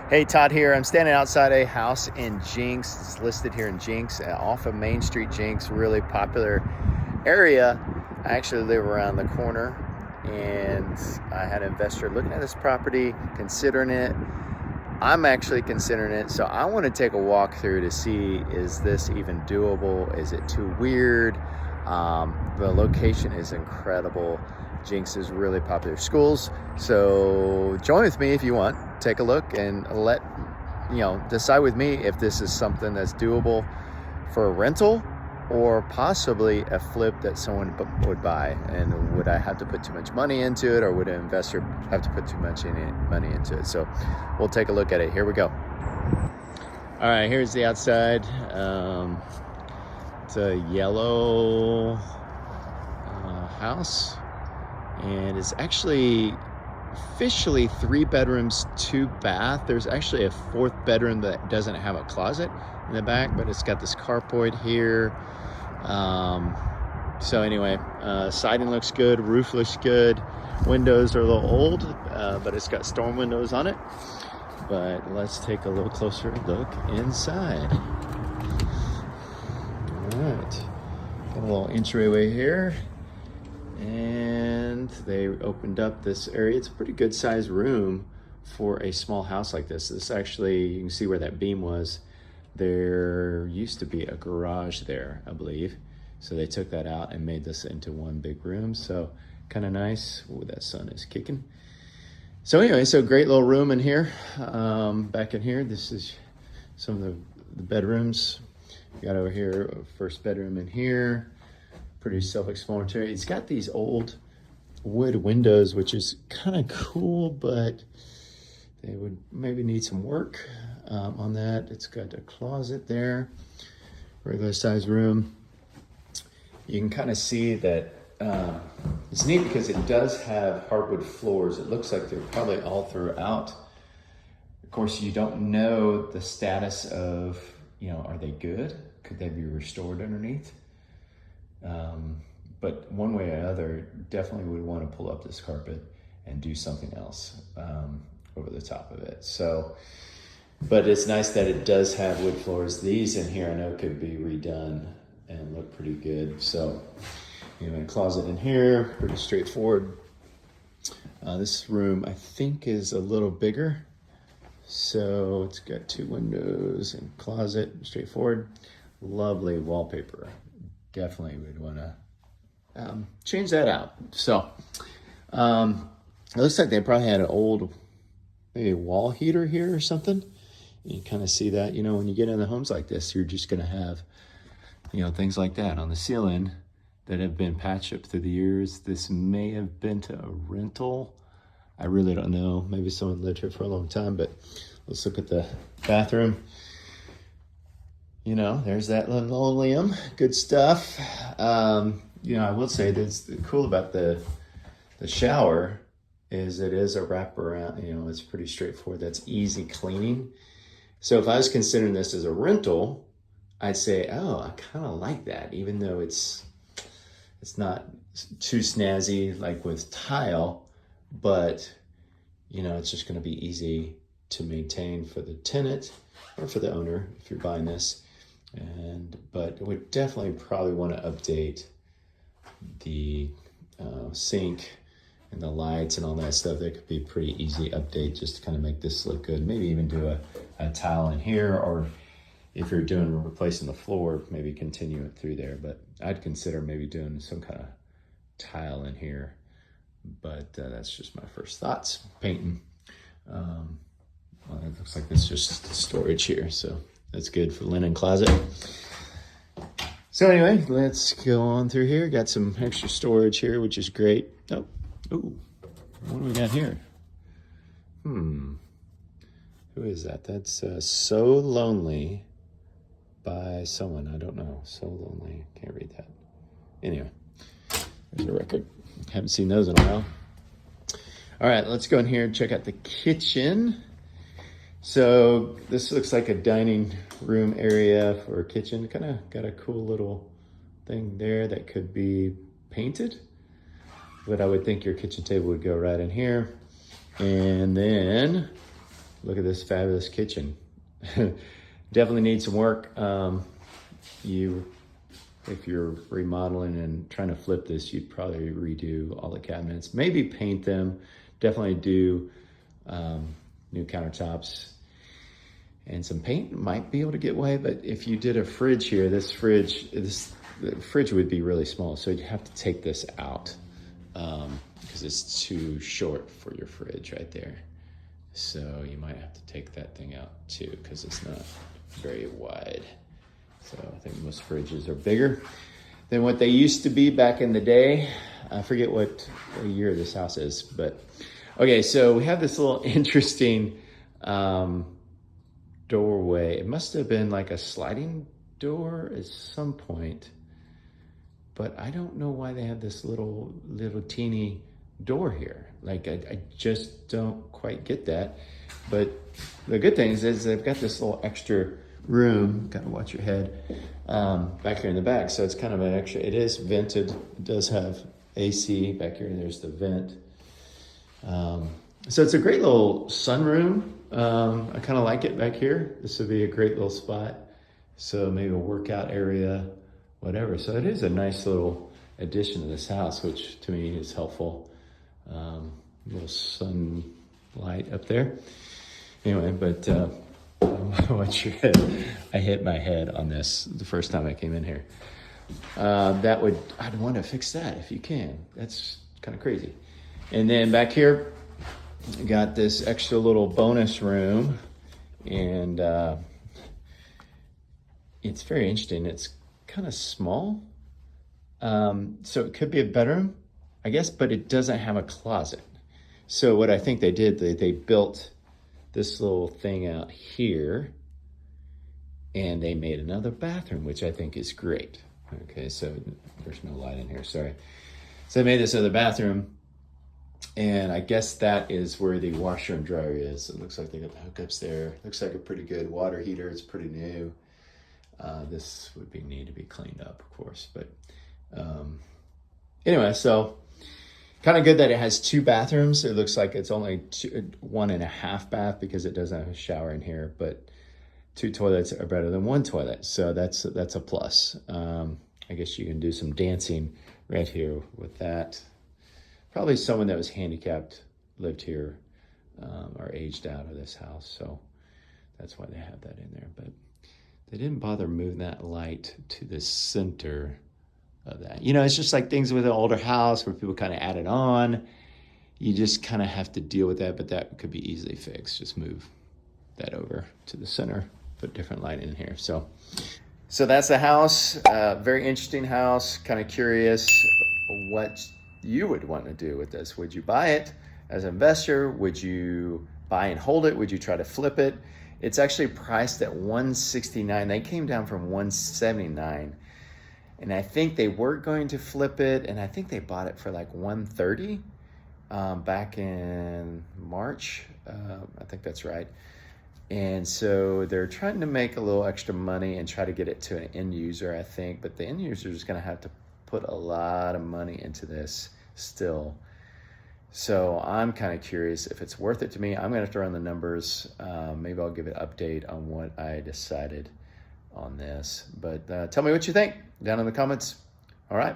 Hey, Todd here. I'm standing outside a house in Jenks. It's listed here in Jenks, off of Main Street. Jenks, really popular area. I actually live around the corner, and I had an investor looking at this property, considering it. I'm actually considering it, so I want to take a walk through to see, is this even doable? Is it too weird? The location is incredible. Jenks is really popular schools, so join with me if you want. Take a look and decide with me if this is something that's doable for a rental or possibly a flip that someone would buy. And would I have to put too much money into it, or would an investor have to put too much money into it? So we'll take a look at it. Here we go. All right, here's the outside. It's a yellow house, and it's actually officially 3 bedrooms, 2 bath. There's actually a 4th bedroom that doesn't have a closet in the back, but it's got this carport here. So anyway, siding looks good, roof looks good. Windows are a little old, but it's got storm windows on it. But let's take a little closer look inside. All right, got a little entryway here. And they opened up this area. It's a pretty good sized room for a small house like this. This actually, you can see where that beam was. There used to be a garage there, I believe. So they took that out and made this into one big room. So kind of nice. Ooh, that sun is kicking. So anyway, so great little room in here. Back in here, this is some of the bedrooms. We got over here, first bedroom in here. Pretty self-explanatory. It's got these old wood windows, which is kind of cool, but they would maybe need some work on that. It's got a closet there, regular size room. You can kind of see that it's neat because it does have hardwood floors. It looks like they're probably all throughout. Of course, you don't know the status of, are they good? Could they be restored underneath? But one way or another, definitely would want to pull up this carpet and do something else over the top of it. So, but it's nice that it does have wood floors. These in here I know could be redone and look pretty good. So, a closet in here, pretty straightforward. This room I think is a little bigger. So it's got 2 windows and closet, straightforward. Lovely wallpaper. Definitely would want to change that out. So it looks like they probably had an old maybe wall heater here or something. You kind of see that, when you get into homes like this, you're just going to have, things like that on the ceiling that have been patched up through the years. This may have been to a rental. I really don't know. Maybe someone lived here for a long time, but let's look at the bathroom. There's that linoleum, good stuff. I will say that's cool about the shower is it is a wraparound, it's pretty straightforward. That's easy cleaning. So if I was considering this as a rental, I'd say, oh, I kind of like that, even though it's not too snazzy like with tile, but it's just going to be easy to maintain for the tenant or for the owner if you're buying this. But would definitely probably want to update the sink and the lights and all that stuff. That could be a pretty easy update just to kind of make this look good. Maybe even do a tile in here, or if you're replacing the floor, maybe continue it through there. But I'd consider maybe doing some kind of tile in here. But that's just my first thoughts. Painting. Well, it looks like it's just storage here, so that's good for linen closet. So anyway, let's go on through here. Got some extra storage here, which is great. Oh, ooh, what do we got here? Who is that? That's So Lonely by someone. I don't know. So Lonely. Can't read that. Anyway, there's a record. Haven't seen those in a while. All right, let's go in here and check out the kitchen. So this looks like a dining room area for a kitchen. Kind of got a cool little thing there that could be painted. But I would think your kitchen table would go right in here. And then look at this fabulous kitchen. Definitely needs some work. If you're remodeling and trying to flip this, you'd probably redo all the cabinets, maybe paint them, definitely do new countertops, and some paint might be able to get away. But if you did a fridge here, the fridge would be really small, so you'd have to take this out because it's too short for your fridge right there. So you might have to take that thing out too because it's not very wide. So I think most fridges are bigger than what they used to be back in the day. I forget what year this house is, but okay, so we have this little interesting doorway. It must have been like a sliding door at some point, but I don't know why they have this little teeny door here. Like I just don't quite get that. But the good thing is they've got this little extra room, gotta watch your head, back here in the back. So it's kind of an extra, it is vented. It does have AC back here, and there's the vent. So it's a great little sunroom. I kind of like it back here. This would be a great little spot. So maybe a workout area, whatever. So it is a nice little addition to this house, which to me is helpful. Little sunlight up there. Anyway, but watch your head. I hit my head on this the first time I came in here. I'd want to fix that if you can. That's kind of crazy. And then back here, got this extra little bonus room, and it's very interesting. It's kind of small, so it could be a bedroom, I guess, but it doesn't have a closet. So what I think they did, they built this little thing out here, and they made another bathroom, which I think is great. Okay, so there's no light in here, sorry. So they made this other bathroom, and I guess that is where the washer and dryer is. It looks like they got the hookups there. Looks like a pretty good water heater. It's pretty new. This would need to be cleaned up, of course. But anyway, so kind of good that it has two bathrooms. It looks like it's only 1.5 bath because it doesn't have a shower in here, but 2 toilets are better than 1 toilet. So that's a plus. I guess you can do some dancing right here with that. Probably someone that was handicapped lived here or aged out of this house. So that's why they have that in there. But they didn't bother moving that light to the center of that. You know, it's just like things with an older house where people kind of add it on. You just kind of have to deal with that, but that could be easily fixed. Just move that over to the center, put different light in here. So that's the house. Very interesting house. Kind of curious what you would want to do with this. Would you buy it as an investor? Would you buy and hold it? Would you try to flip it? It's actually priced at $169. They came down from $179. And I think they were going to flip it, and I think they bought it for like $130 back in March. I think that's right. And so they're trying to make a little extra money and try to get it to an end user, I think. But the end user is going to have to put a lot of money into this still. So I'm kind of curious if it's worth it to me. I'm going to have to run the numbers. Maybe I'll give an update on what I decided on this. But tell me what you think down in the comments. All right.